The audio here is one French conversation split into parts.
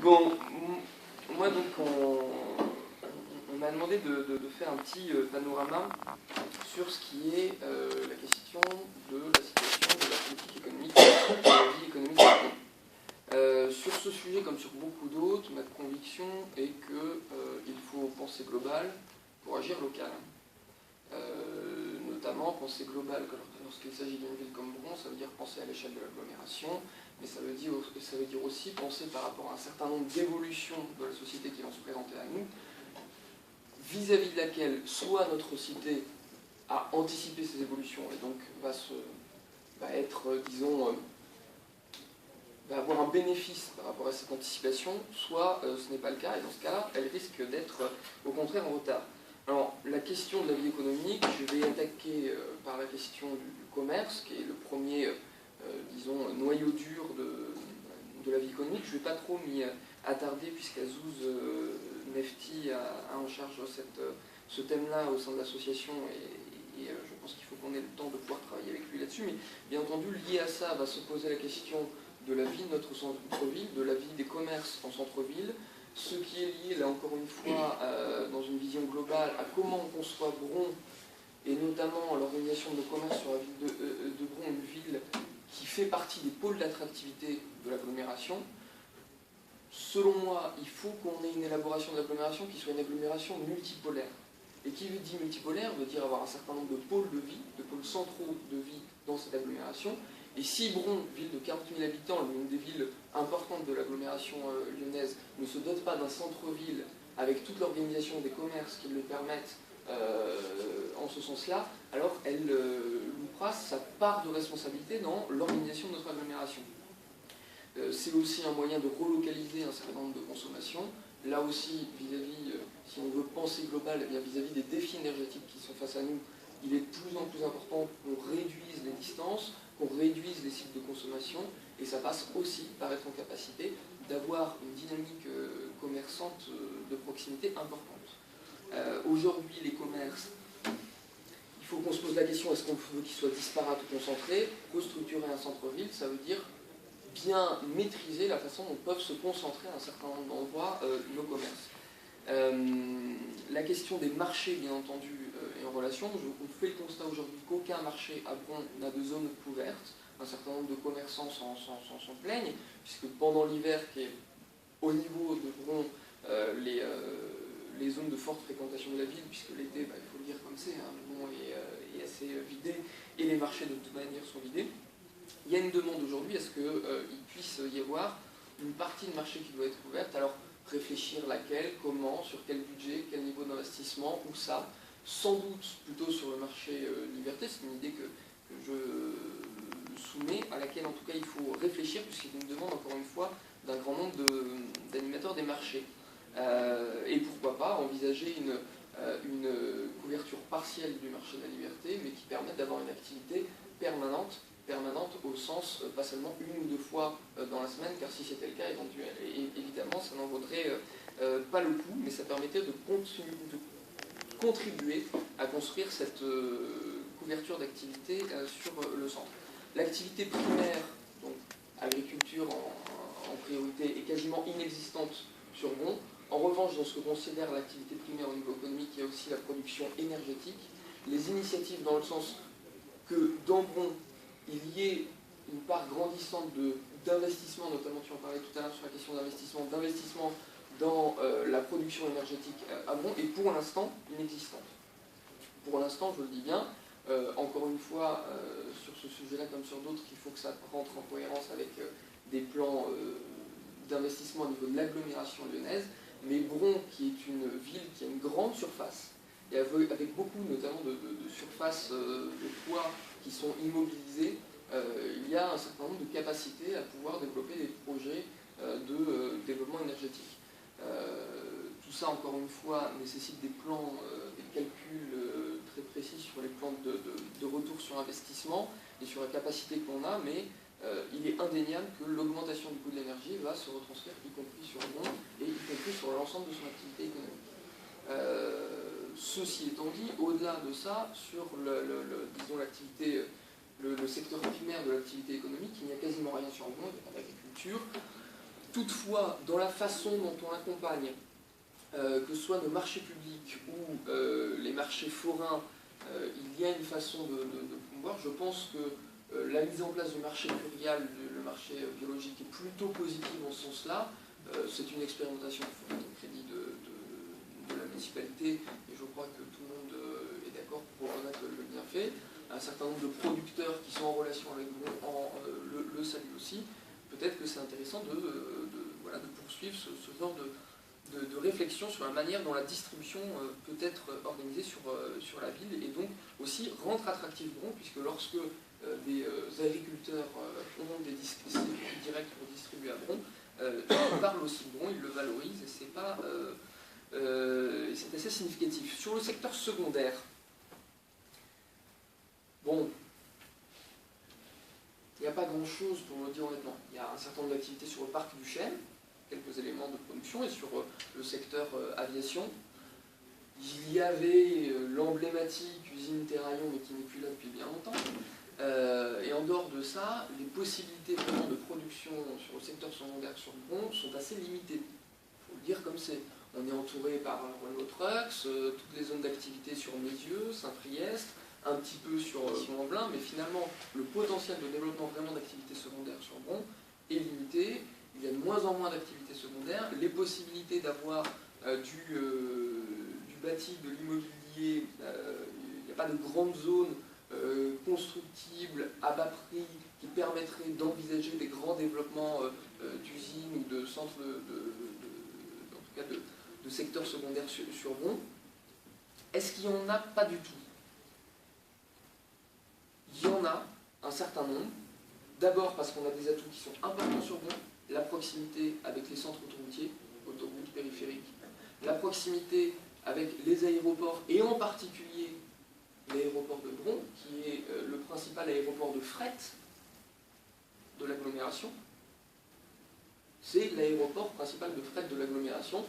Bon, moi donc on m'a demandé de faire un petit panorama sur ce qui est la question de la situation de la politique économique, de la vie économique du pays. Sur ce sujet, comme sur beaucoup d'autres, ma conviction est qu'il faut penser global pour agir local. Notamment penser global lorsqu'il s'agit d'une ville comme Bron, ça veut dire penser à l'échelle de l'agglomération, mais ça veut dire aussi penser par rapport à un certain nombre d'évolutions de la société qui vont se présenter à nous, vis-à-vis de laquelle soit notre cité a anticipé ces évolutions et donc va être, disons, va avoir un bénéfice par rapport à cette anticipation, soit ce n'est pas le cas, et dans ce cas-là, elle risque d'être au contraire en retard. Alors, la question de la vie économique, je vais attaquer par la question du commerce, qui est le premier, disons, noyau dur de la vie économique. Je ne vais pas trop m'y attarder, puisqu'Azouz Nefti a en charge ce thème-là au sein de l'association, et je pense qu'il faut qu'on ait le temps de pouvoir travailler avec lui là-dessus. Mais bien entendu, lié à ça, va se poser la question de la vie de notre centre-ville, de la vie des commerces en centre-ville, ce qui est lié, là encore une fois, dans une vision globale, à comment on conçoit Bron, et notamment l'organisation de nos commerces sur la ville de Bron, une ville qui fait partie des pôles d'attractivité de l'agglomération. Selon moi, il faut qu'on ait une élaboration de l'agglomération qui soit une agglomération multipolaire. Et qui dit multipolaire veut dire avoir un certain nombre de pôles de vie, de pôles centraux de vie dans cette agglomération. Et si Bron, ville de 40 000 habitants, l'une des villes importantes de l'agglomération lyonnaise, ne se dote pas d'un centre-ville avec toute l'organisation des commerces qui le permettent en ce sens-là, alors elle loupera sa part de responsabilité dans l'organisation de notre agglomération. C'est aussi un moyen de relocaliser un certain nombre de consommations. Là aussi, vis-à-vis, si on veut penser global, eh bien vis-à-vis des défis énergétiques qui sont face à nous, il est de plus en plus important qu'on réduise les distances, qu'on réduise les cycles de consommation, et ça passe aussi par être en capacité d'avoir une dynamique commerçante de proximité importante. Aujourd'hui, les commerces, il faut qu'on se pose la question, est-ce qu'on veut qu'ils soient disparates ou concentrés? Restructurer un centre-ville, ça veut dire bien maîtriser la façon dont peuvent se concentrer à un certain nombre d'endroits nos commerces. La question des marchés, bien entendu, est en relation. On fait le constat aujourd'hui qu'aucun marché à Bron n'a de zone couverte. Un certain nombre de commerçants s'en plaignent, puisque pendant l'hiver, qui est au niveau de Bron, les zones de forte fréquentation de la ville, puisque l'été, il faut le dire comme c'est, Bron est assez vidé, et les marchés de toute manière sont vidés. Il y a une demande aujourd'hui à ce qu'il puisse y avoir une partie de marché qui doit être couverte. Alors, réfléchir laquelle, comment, sur quel budget, quel niveau d'investissement, où ça, sans doute plutôt sur le marché liberté, c'est une idée que je soumets, à laquelle en tout cas il faut réfléchir, puisqu'il y a une demande, encore une fois, d'un grand nombre d'animateurs des marchés. Et pourquoi pas envisager une couverture partielle du marché de la liberté, mais qui permette d'avoir une activité permanente au sens, pas seulement une ou deux fois dans la semaine, car si c'était le cas, évidemment, ça n'en vaudrait pas le coup, mais ça permettait de contribuer à construire cette couverture d'activité sur le centre. L'activité primaire, donc agriculture en priorité, est quasiment inexistante sur Bron. En revanche, dans ce que considère l'activité primaire au niveau économique, il y a aussi la production énergétique. Les initiatives dans le sens que dans Bron, il y ait une part grandissante d'investissement, notamment tu en parlais tout à l'heure sur la question d'investissement dans la production énergétique à Bron, est pour l'instant inexistante. Pour l'instant, je le dis bien, encore une fois, sur ce sujet-là comme sur d'autres, il faut que ça rentre en cohérence avec des plans d'investissement au niveau de l'agglomération lyonnaise, mais Bron, qui est une ville qui a une grande surface, et avec beaucoup notamment de surfaces de toits qui sont immobilisés, il y a un certain nombre de capacités à pouvoir développer des projets de développement énergétique. Tout ça, encore une fois, nécessite des plans, des calculs très précis sur les plans de retour sur investissement et sur la capacité qu'on a, mais il est indéniable que l'augmentation du coût de l'énergie va se retranscrire, y compris sur Bron et y compris sur l'ensemble de son activité économique. Ceci étant dit, au-delà de ça, sur disons l'activité, le secteur primaire de l'activité économique, il n'y a quasiment rien sur Bron, il y a l'agriculture. Toutefois, dans la façon dont on accompagne, que ce soit nos marchés publics ou les marchés forains, il y a une façon de promouvoir. Je pense que la mise en place du marché plurial, le marché biologique, est plutôt positive en ce sens-là. C'est une expérimentation, il faut donner le crédit de la municipalité, et je crois que tout le monde est d'accord pour reconnaître le bienfait. Un certain nombre de producteurs qui sont en relation avec nous le saluent aussi. Peut-être que c'est intéressant voilà, de poursuivre ce genre de réflexion sur la manière dont la distribution peut être organisée sur la ville, et donc aussi rendre attractif Bron, puisque lorsque des agriculteurs ont des circuits directs pour distribuer à Bron, ils parlent aussi de Bron, ils le valorisent, et c'est assez significatif. Sur le secteur secondaire, bon, il n'y a pas grand-chose, pour le dire honnêtement. Il y a un certain nombre d'activités sur le parc du Chêne, quelques éléments de production, et sur le secteur aviation. Il y avait l'emblématique usine Terraillon, mais qui n'est plus là depuis bien longtemps. Et en dehors de ça, les possibilités vraiment de production sur le secteur secondaire sur Bron sont assez limitées. Il faut le dire comme c'est. On est entouré par Renault Trucks, toutes les zones d'activité sur Mézieux, Saint-Priest, un petit peu sur Mont-Blanc, mais finalement, le potentiel de développement vraiment d'activités secondaires sur Bron est limité. Il y a de moins en moins d'activités secondaires. Les possibilités d'avoir du bâti, de l'immobilier, il n'y a pas de grandes zones constructibles à bas prix qui permettraient d'envisager des grands développements d'usines ou de centres en tout cas de secteurs secondaires sur Bron. Est-ce qu'il n'y en a pas du tout? Il y en a un certain nombre. D'abord parce qu'on a des atouts qui sont importants sur Bron, la proximité avec les centres autoroutiers, autoroutes périphériques, la proximité avec les aéroports, et en particulier l'aéroport de Bron, qui est le principal aéroport de fret de l'agglomération. C'est l'aéroport principal de fret de l'agglomération.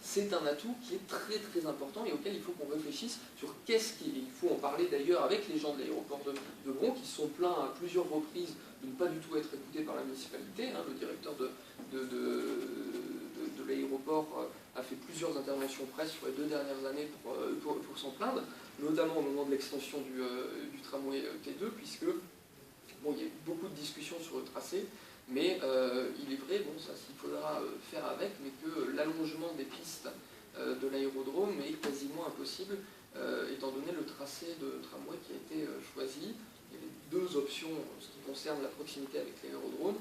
C'est un atout qui est très très important et auquel il faut qu'on réfléchisse sur qu'est-ce qu'il faut en parler d'ailleurs avec les gens de l'aéroport de Bron, qui se sont plaints à plusieurs reprises de ne pas du tout être écoutés par la municipalité. Le directeur de l'aéroport a fait plusieurs interventions presse sur les 2 dernières années pour s'en plaindre, notamment au moment de l'extension du tramway T2, puisque bon, il y a eu beaucoup de discussions sur le tracé, mais il est vrai, bon, ça il faudra faire avec, mais que l'allongement des pistes de l'aérodrome est quasiment impossible, étant donné le tracé de tramway qui a été choisi. Il y avait 2 options en ce qui concerne la proximité avec l'aérodrome,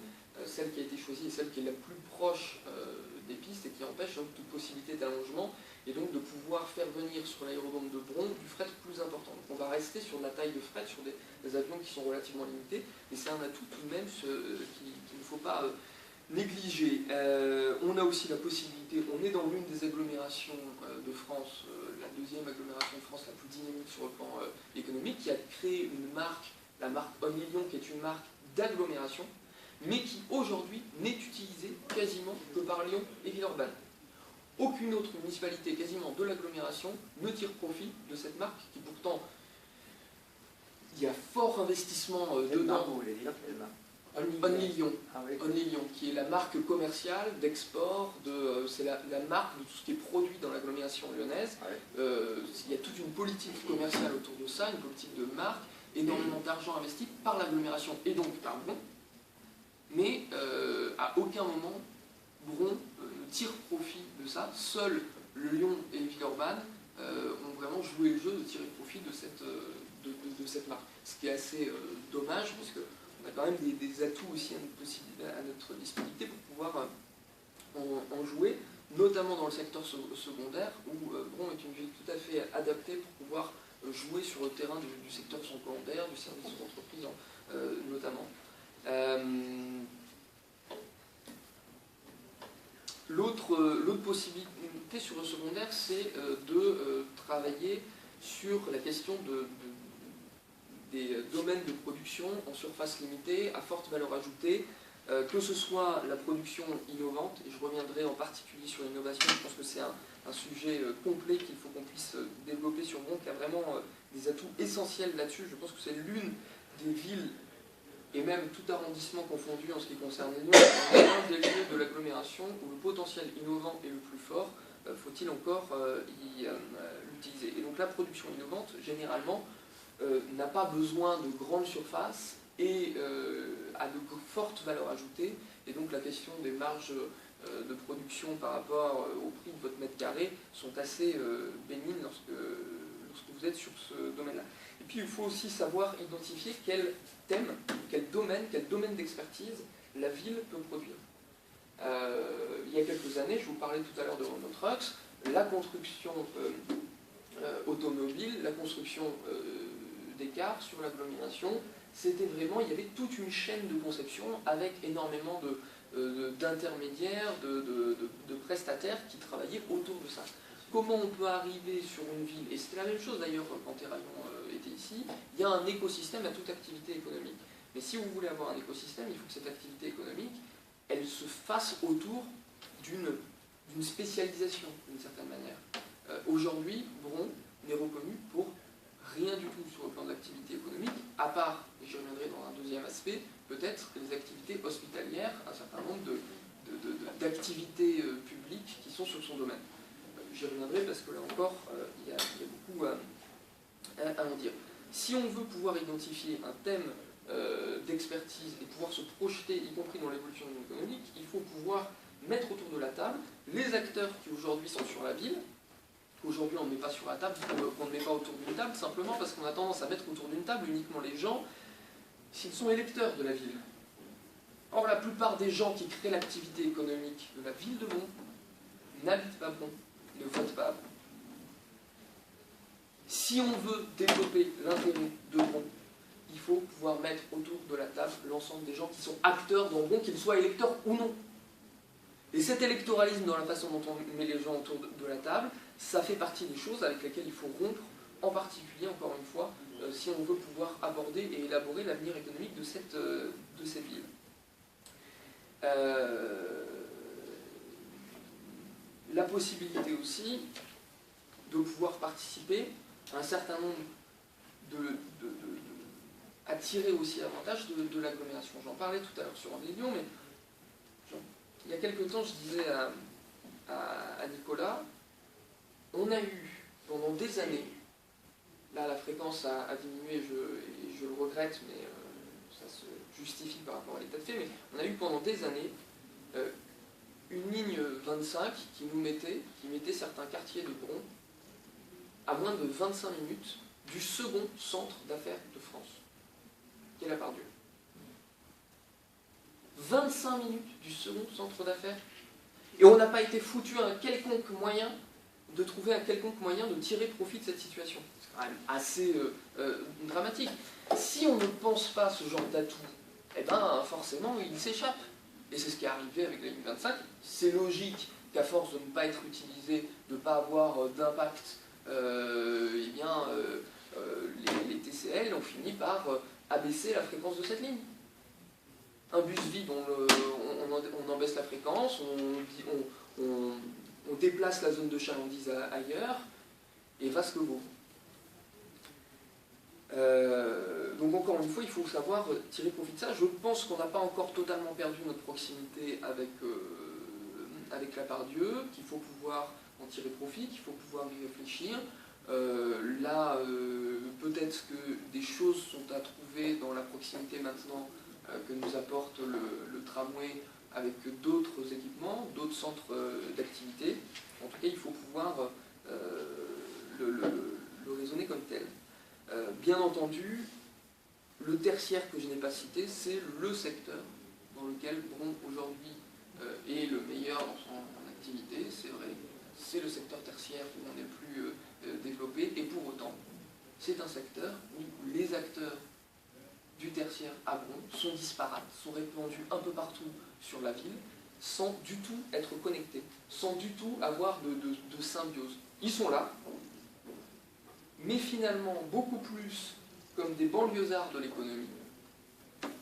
celle qui a été choisie est celle qui est la plus proche des pistes et qui empêche donc toute possibilité d'allongement, et donc de pouvoir faire venir sur l'aérodrome de Bron du fret plus important. Donc on va rester sur de la taille de fret, sur des avions qui sont relativement limités, et c'est un atout tout de même qu'il ne faut pas négliger. On a aussi la possibilité, on est dans l'une des agglomérations de France, la 2e agglomération de France la plus dynamique sur le plan économique, qui a créé une marque, la marque Onlyon, qui est une marque d'agglomération, mais qui aujourd'hui n'est utilisée quasiment que par Lyon et Villeurbanne. Aucune autre municipalité quasiment de l'agglomération ne tire profit de cette marque, qui pourtant, il y a fort investissement dedans. Onlyon, ah oui. Onlyon, qui est la marque commerciale d'export, c'est la marque de tout ce qui est produit dans l'agglomération lyonnaise. Ouais. Il y a toute une politique commerciale autour de ça, une politique de marque, énormément d'argent investi par l'agglomération et donc par Bron. Mais à aucun moment, Bron ne tire profit de ça. Seuls Lyon et Villeurbanne ont vraiment joué le jeu de tirer profit de cette marque. Ce qui est assez dommage, parce qu'on a quand même des atouts aussi à notre disponibilité pour pouvoir en jouer, notamment dans le secteur secondaire, où Bron est une ville tout à fait adaptée pour pouvoir jouer sur le terrain du secteur secondaire, du service aux entreprises notamment. L'autre possibilité sur le secondaire, c'est de travailler sur la question des domaines de production en surface limitée, à forte valeur ajoutée, que ce soit la production innovante, et je reviendrai en particulier sur l'innovation, je pense que c'est un sujet complet qu'il faut qu'on puisse développer sur Bron, qui a vraiment des atouts essentiels là-dessus. Je pense que c'est l'une des villes et même tout arrondissement confondu en ce qui concerne Lyon, est l'un des lieux de l'agglomération où le potentiel innovant est le plus fort, faut-il encore l'utiliser. Et donc la production innovante, généralement, n'a pas besoin de grandes surfaces et a de fortes valeurs ajoutées, et donc la question des marges de production par rapport au prix de votre mètre carré sont assez bénignes lorsque vous êtes sur ce domaine-là. Et puis il faut aussi savoir identifier quel thème, quel domaine d'expertise la ville peut produire. Il y a quelques années, je vous parlais tout à l'heure de Renault Trucks, la construction automobile, la construction des cars sur l'agglomération, c'était vraiment, il y avait toute une chaîne de conception avec énormément d'intermédiaires, de prestataires qui travaillaient autour de ça. Comment on peut arriver sur une ville, et c'était la même chose d'ailleurs quand Terraillon était ici, il y a un écosystème à toute activité économique. Mais si vous voulez avoir un écosystème, il faut que cette activité économique, elle se fasse autour d'une spécialisation, d'une certaine manière. Aujourd'hui, Bron n'est reconnu pour rien du tout sur le plan de l'activité économique, à part, et j'y reviendrai dans un deuxième aspect, peut-être les activités hospitalières, un certain nombre d'activités publiques qui sont sur son domaine. J'y reviendrai parce que là encore, il y a beaucoup à en dire. Si on veut pouvoir identifier un thème d'expertise et pouvoir se projeter, y compris dans l'évolution économique, il faut pouvoir mettre autour de la table les acteurs qui aujourd'hui sont sur la ville, qu'aujourd'hui on ne met pas sur la table, qu'on ne met pas autour d'une table, simplement parce qu'on a tendance à mettre autour d'une table uniquement les gens s'ils sont électeurs de la ville. Or, la plupart des gens qui créent l'activité économique de la ville de Bron n'habitent pas Bron, ne votent pas à Bron. Si on veut développer l'intérêt de Bron, il faut pouvoir mettre autour de la table l'ensemble des gens qui sont acteurs dans Bron, qu'ils soient électeurs ou non. Et cet électoralisme dans la façon dont on met les gens autour de la table, ça fait partie des choses avec lesquelles il faut rompre, en particulier, encore une fois, si on veut pouvoir aborder et élaborer l'avenir économique de cette ville. La possibilité aussi de pouvoir participer à un certain nombre attirer aussi l'avantage de l'agglomération. J'en parlais tout à l'heure sur André Lyon, mais il y a quelque temps, je disais à Nicolas, on a eu pendant des années, là la fréquence a diminué et je le regrette, mais ça se justifie par rapport à l'état de fait, mais on a eu pendant des années une ligne 25 qui mettait certains quartiers de Bron à moins de 25 minutes du second centre d'affaires de France, qui est la Part-Dieu. 25 minutes du second centre d'affaires. Et on n'a pas été foutu à un quelconque moyen de trouver un quelconque moyen de tirer profit de cette situation. C'est quand même assez dramatique. Si on ne pense pas ce genre d'atout, eh ben forcément il s'échappe. Et c'est ce qui est arrivé avec la ligne 25. C'est logique qu'à force de ne pas être utilisé, de ne pas avoir d'impact, eh bien les TCL ont fini par abaisser la fréquence de cette ligne. Un bus vide, on en baisse la fréquence, on déplace la zone de chalandise ailleurs, et va ce que vaut. Donc encore une fois, il faut savoir tirer profit de ça. Je pense qu'on n'a pas encore totalement perdu notre proximité avec la Part-Dieu, qu'il faut pouvoir en tirer profit, qu'il faut pouvoir y réfléchir. Là, peut-être que des choses sont à trouver dans la proximité maintenant que nous apporte le tramway avec d'autres équipements, d'autres centres d'activité. En tout cas, il faut pouvoir le raisonner comme tel. Bien entendu, le tertiaire que je n'ai pas cité, c'est le secteur dans lequel Bron aujourd'hui est le meilleur dans son activité, c'est vrai. C'est le secteur tertiaire où on est plus développé, et pour autant, c'est un secteur où les acteurs du tertiaire à Bron sont disparates, sont répandus un peu partout sur la ville, sans du tout être connectés, sans du tout avoir de symbiose. Ils sont là, mais finalement beaucoup plus comme des banlieusards de l'économie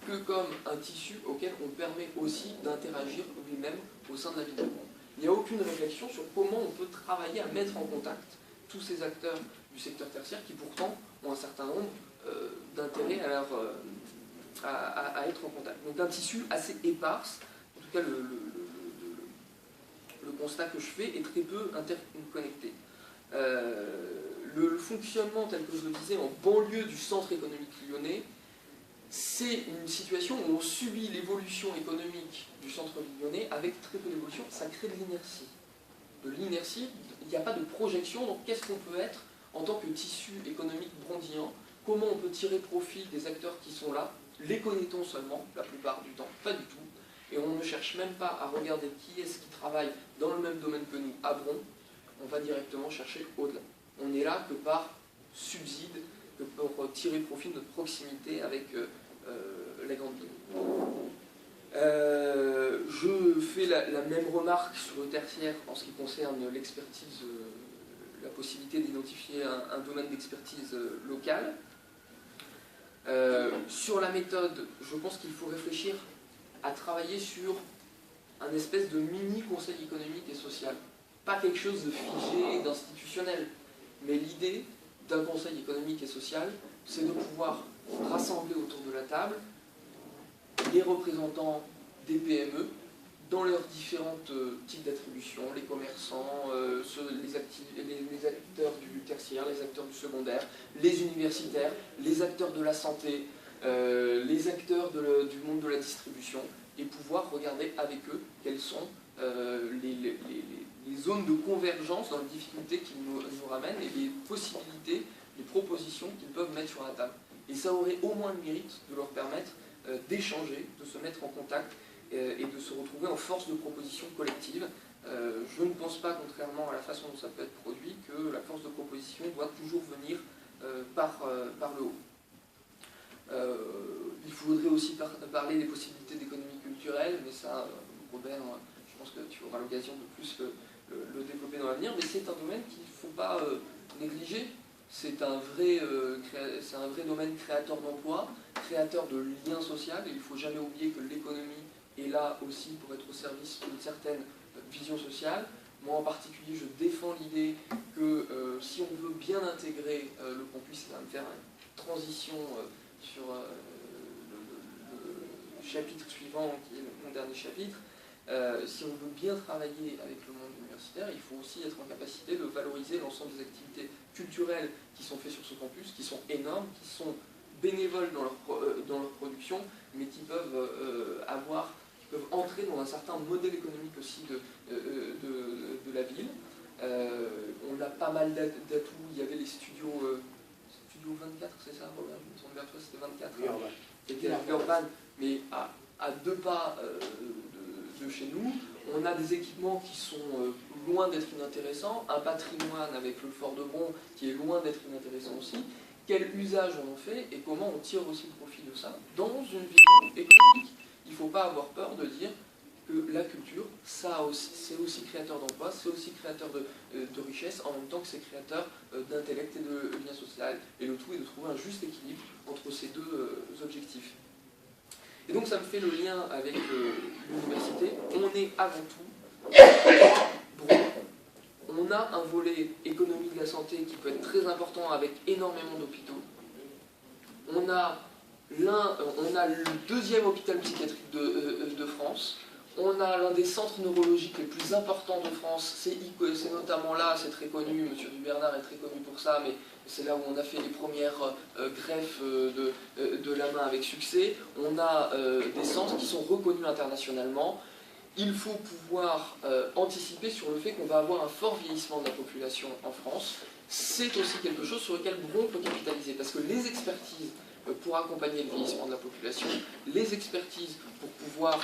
que comme un tissu auquel on permet aussi d'interagir lui-même au sein de la ville de Bron. Il n'y a aucune réflexion sur comment on peut travailler à mettre en contact tous ces acteurs du secteur tertiaire qui pourtant ont un certain nombre d'intérêts à à être en contact. Donc un tissu assez éparse, en tout cas le constat que je fais est très peu interconnecté. Le fonctionnement tel que je le disais en banlieue du centre économique lyonnais, c'est une situation où on subit l'évolution économique du centre lyonnais avec très peu d'évolution, ça crée de l'inertie. De l'inertie, il n'y a pas de projection, donc qu'est-ce qu'on peut être en tant que tissu économique brandillant? Comment on peut tirer profit des acteurs qui sont là? Les connaît-on seulement, la plupart du temps? Pas du tout. Et on ne cherche même pas à regarder qui est-ce qui travaille dans le même domaine que nous, à Bron. On va directement chercher au-delà. On est là que par subside, que pour tirer profit de notre proximité avec les grandes villes. Je fais la même remarque sur le tertiaire en ce qui concerne l'expertise, la possibilité d'identifier un domaine d'expertise local. Sur la méthode, je pense qu'il faut réfléchir à travailler sur un espèce de mini-conseil économique et social. Pas quelque chose de figé, d'institutionnel, mais l'idée d'un conseil économique et social, c'est de pouvoir rassembler autour de la table les représentants des PME dans leurs différents types d'attributions, les commerçants, les acteurs du tertiaire, les acteurs du secondaire, les universitaires, les acteurs de la santé, les acteurs du monde de la distribution, et pouvoir regarder avec eux quelles sont les zones de convergence dans les difficultés qui nous ramènent et les possibilités, les propositions qu'ils peuvent mettre sur la table. Et ça aurait au moins le mérite de leur permettre d'échanger, de se mettre en contact et de se retrouver en force de proposition collective. Je ne pense pas, contrairement à la façon dont ça peut être produit, que la force de proposition doit toujours venir par le haut. Il faudrait aussi parler des possibilités d'économie culturelle, mais ça, Robert, je pense que tu auras l'occasion de plus le développer dans l'avenir, mais c'est un domaine qu'il ne faut pas négliger. C'est un vrai domaine créateur d'emplois, créateur de liens sociaux, et il ne faut jamais oublier que l'économie est là aussi pour être au service d'une certaine vision sociale. Moi en particulier, je défends l'idée que si on veut bien intégrer le campus, ça va me faire une transition sur le chapitre suivant, qui est mon dernier chapitre. Si on veut bien travailler avec le monde universitaire, il faut aussi être en capacité de valoriser l'ensemble des activités culturelles qui sont faites sur ce campus, qui sont énormes, qui sont bénévoles dans leur production, mais qui peuvent entrer dans un certain modèle économique aussi de la ville. On a pas mal d'atouts. Il y avait les studios 24, c'est ça, Robert? Je me semble bien que c'était 24. C'était Urban, mais à 2 pas de chez nous. On a des équipements qui sont loin d'être inintéressants, un patrimoine avec le Fort de Bron qui est loin d'être inintéressant aussi. Quel usage on en fait et comment on tire aussi le profit de ça dans une vision économique. Il ne faut pas avoir peur de dire que la culture, c'est aussi créateur d'emplois, c'est aussi créateur de richesse, en même temps que c'est créateur d'intellect et de lien social. Et le tout est de trouver un juste équilibre entre ces deux objectifs. Et donc ça me fait le lien avec l'université. On est avant tout Bron. On a un volet économie de la santé qui peut être très important avec énormément d'hôpitaux. On a le 2e hôpital psychiatrique de France. On a l'un des centres neurologiques les plus importants de France. C'est notamment là, c'est très connu, M. Dubernard est très connu pour ça, mais c'est là où on a fait les premières greffes de la main avec succès. On a des centres qui sont reconnus internationalement. Il faut pouvoir anticiper sur le fait qu'on va avoir un fort vieillissement de la population en France. C'est aussi quelque chose sur lequel Bron peut capitaliser, parce que les expertises pour accompagner le vieillissement de la population, les expertises pour pouvoir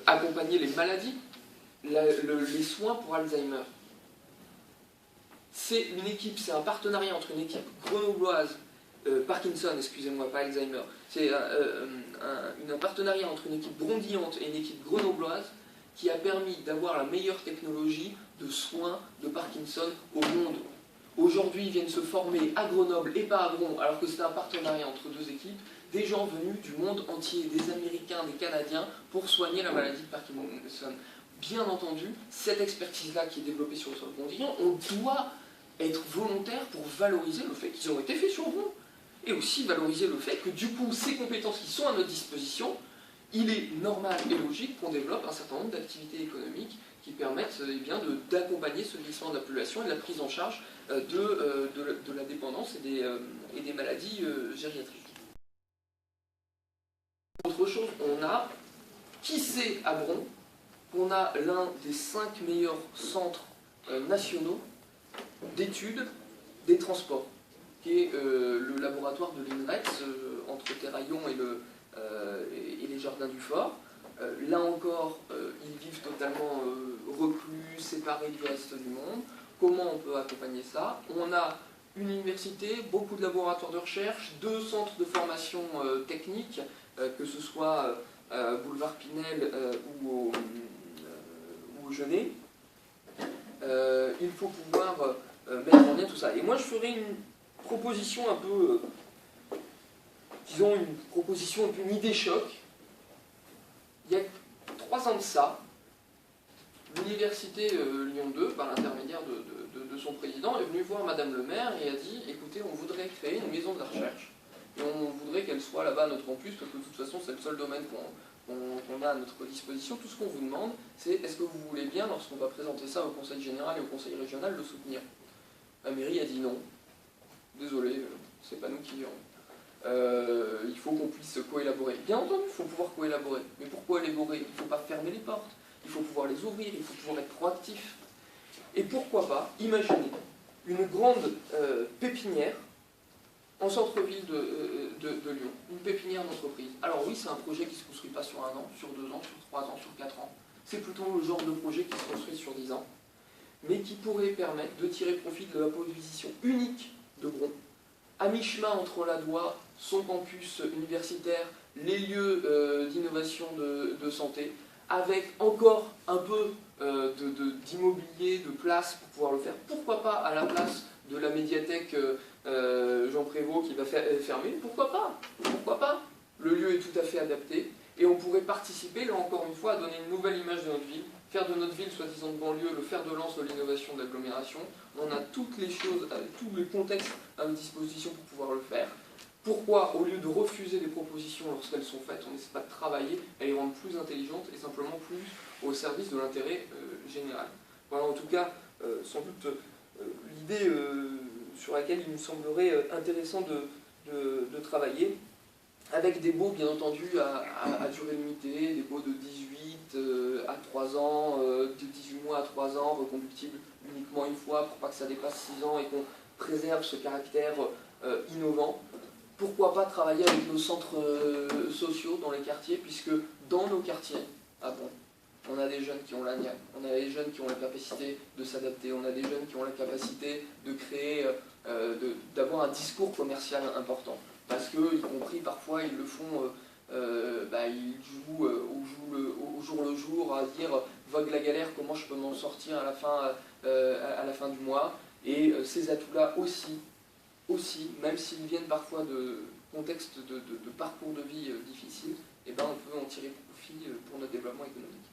accompagner les maladies, les soins pour Alzheimer. C'est un partenariat entre une équipe grenobloise, Parkinson, excusez-moi, pas Alzheimer. C'est un partenariat entre une équipe brondillante et une équipe grenobloise qui a permis d'avoir la meilleure technologie de soins de Parkinson au monde. Aujourd'hui, ils viennent se former à Grenoble et pas à Bron, alors que c'est un partenariat entre 2 équipes, des gens venus du monde entier, des Américains, des Canadiens, pour soigner la maladie de Parkinson. Bien entendu, cette expertise-là qui est développée sur le sol brondillant, on doit être volontaire pour valoriser le fait qu'ils ont été faits sur Bron. et aussi valoriser le fait que du coup, ces compétences qui sont à notre disposition, il est normal et logique qu'on développe un certain nombre d'activités économiques qui permettent d'accompagner ce vieillissement de la population et de la prise en charge de la dépendance et des maladies gériatriques. Autre chose, on a, qui sait à Bron, qu'on a l'un des 5 meilleurs centres nationaux d'études des transports, qui est le laboratoire de l'INREX entre Terraillon et les Jardins du Fort. Là encore, ils vivent totalement reclus, séparés du reste du monde. Comment on peut accompagner ça? On a une université, beaucoup de laboratoires de recherche, 2 centres de formation technique, que ce soit boulevard Pinel ou au Genêt. Il faut pouvoir mettre en lien tout ça. Et moi, je ferai une proposition un peu, disons, une idée choc. Il y a 3 ans de ça, l'université Lyon 2, par l'intermédiaire de son président, est venue voir Madame le maire et a dit « Écoutez, on voudrait créer une maison de la recherche, et on voudrait qu'elle soit là-bas à notre campus, parce que de toute façon, c'est le seul domaine qu'on a à notre disposition. Tout ce qu'on vous demande, c'est est-ce que vous voulez bien, lorsqu'on va présenter ça au conseil général et au conseil régional, le soutenir ?» La mairie a dit non. Désolé, c'est pas nous qui verrons. Il faut qu'on puisse coélaborer. Bien entendu, il faut pouvoir coélaborer. Mais pour coélaborer, il ne faut pas fermer les portes. Il faut pouvoir les ouvrir, il faut pouvoir être proactif. Et pourquoi pas imaginer une grande pépinière en centre-ville de Lyon. Une pépinière d'entreprise. Alors oui, c'est un projet qui ne se construit pas sur 1 an, sur 2 ans, sur 3 ans, sur 4 ans. C'est plutôt le genre de projet qui se construit sur 10 ans, mais qui pourrait permettre de tirer profit de la position unique de Bron, à mi-chemin entre la DOA, son campus universitaire, les lieux d'innovation de santé, avec encore un peu d'immobilier, de place pour pouvoir le faire. Pourquoi pas à la place de la médiathèque Jean Prévost qui va fermer? Pourquoi pas? Pourquoi pas? Le lieu est tout à fait adapté et on pourrait participer, là encore une fois, à donner une nouvelle image de notre ville, faire de notre ville, soi-disant de banlieue, le fer de lance de l'innovation de l'agglomération. On a toutes les choses, tous les contextes à notre disposition pour pouvoir le faire. Pourquoi, au lieu de refuser des propositions lorsqu'elles sont faites, on n'essaie pas de travailler à les rendre plus intelligentes et simplement plus au service de l'intérêt général? Voilà en tout cas, sans doute, l'idée sur laquelle il me semblerait intéressant de travailler, avec des baux bien entendu à durée limitée, des baux de 18 à 3 ans, de 18 mois à 3 ans, reconductibles uniquement une fois pour pas que ça dépasse 6 ans et qu'on préserve ce caractère innovant. Pourquoi pas travailler avec nos centres sociaux dans les quartiers, puisque dans nos quartiers, on a des jeunes qui ont la niaque, on a des jeunes qui ont la capacité de s'adapter, on a des jeunes qui ont la capacité de créer, d'avoir un discours commercial important. Parce que, y compris parfois, ils le font, ils jouent au jour le jour à dire « vogue la galère, comment je peux m'en sortir à la fin du mois ?» Et ces atouts-là aussi, même s'ils viennent parfois de contextes de parcours de vie difficiles, on peut en tirer profit pour notre développement économique.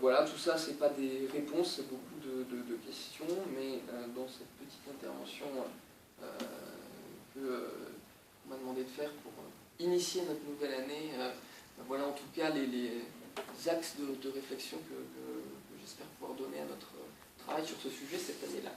Voilà, tout ça, c'est pas des réponses, c'est beaucoup de questions, mais dans cette petite intervention qu'on m'a demandé de faire pour initier notre nouvelle année, voilà en tout cas les axes de réflexion que j'espère pouvoir donner à notre travail sur ce sujet cette année-là.